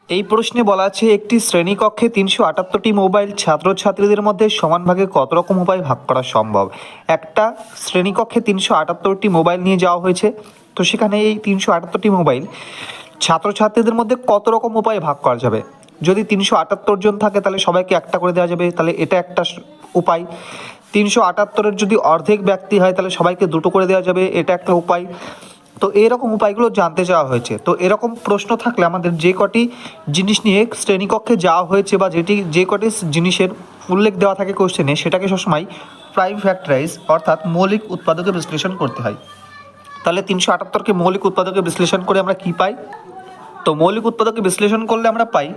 এই প্রশ্নে বলা আছে একটি শ্রেণীকক্ষে ৩৭৮টি মোবাইল ছাত্রছাত্রীদের মধ্যে সমান ভাগে কত রকম উপায়ে ভাগ করা সম্ভব। একটা শ্রেণীকক্ষে ৩৭৮টি মোবাইল নিয়ে যাওয়া হয়েছে, তো সেখানে এই ৩৭৮টি মোবাইল ছাত্রছাত্রীদের মধ্যে কত রকম উপায়ে ভাগ করা যাবে। যদি ৩৭৮ জন থাকে তাহলে সবাইকে একটা করে দেওয়া যাবে, তাহলে এটা একটা উপায়। ৩৭৮-এর যদি অর্ধেক ব্যক্তি হয় তাহলে সবাইকে দুটো করে দেওয়া যাবে, এটা একটা উপায়। তো এরকম উপায়গুলো জানতে চাওয়া হয়েছে। তো এরকম প্রশ্ন থাকলে আমাদের যে কটি জিনিস নিয়ে শ্রেণীকক্ষে যাওয়া হয়েছে বা যে কটি জিনিসের উল্লেখ দেওয়া থাকে কোশ্চেনে, সেটাকে সবসময় প্রাইম ফ্যাক্টরাইজ অর্থাৎ মৌলিক উৎপাদকে বিশ্লেষণ করতে হয়। তাহলে ৩৭৮কে মৌলিক উৎপাদকে বিশ্লেষণ করে আমরা কি পাই? তো মৌলিক উৎপাদকে বিশ্লেষণ করলে আমরা পাই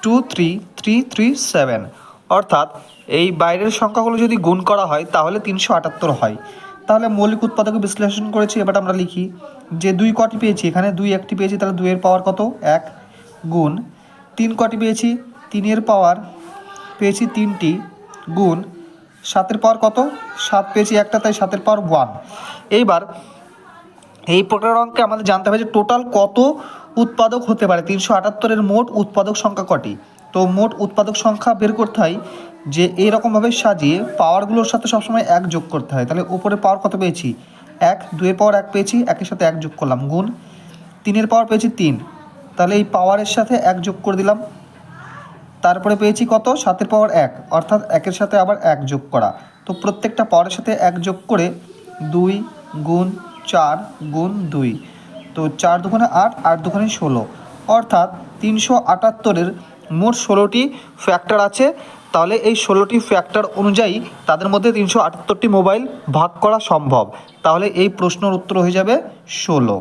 23337, অর্থাৎ এই বাইরের সংখ্যাগুলো যদি গুণ করা হয় তাহলে ৩৭৮ হয়। তাহলে মৌলিক উৎপাদকে বিশ্লেষণ করেছি, এবার আমরা লিখি যে 2 কটি পেয়েছি, এখানে 2 একটি পেয়েছি, তাহলে 2 এর পাওয়ার কত 1 গুণ 3 কটি পেয়েছি, 3 এর পাওয়ার পেয়েছি 3টি গুণ 7 এর পাওয়ার কত 7 পেয়েছি একটা, তাই 7 এর পাওয়ার 1। এইবার এই প্রকার অঙ্কে আমাদের জানতে হবে যে টোটাল কত উৎপাদক হতে পারে, ৩৭৮-এর মোট উৎপাদক সংখ্যা কটি। তো মোট উৎপাদক সংখ্যা বের করতে হয় যে এইরকমভাবে সাজিয়ে পাওয়ারগুলোর সাথে সবসময় 1 যোগ করতে হয়। তাহলে উপরে পাওয়ার কত পেয়েছি 1, 2 এর পাওয়ার 1 পেয়েছি, 1-এর সাথে 1 যোগ করলাম, গুণ 3 এর পাওয়ার পেয়েছি 3, তাহলে এই পাওয়ারের সাথে 1 যোগ করে দিলাম। তারপরে পেয়েছি কত 7-এর পাওয়ার 1, অর্থাৎ 1-এর সাথে আবার 1 যোগ করা। তো প্রত্যেকটা পাওয়ারের সাথে 1 যোগ করে 2 গুণ 4 গুণ 2, তো 4 দুগুণে 8, 8 দুগুণে 16, অর্থাৎ ৩৭৮-এর মোট 16টি ফ্যাক্টর আছে। তাহলে এই 16টি ফ্যাক্টর অনুযায়ী তাদের মধ্যে ৩৭৮টি মোবাইল ভাগ করা সম্ভব। তাহলে এই প্রশ্নের উত্তর হয়ে যাবে 16।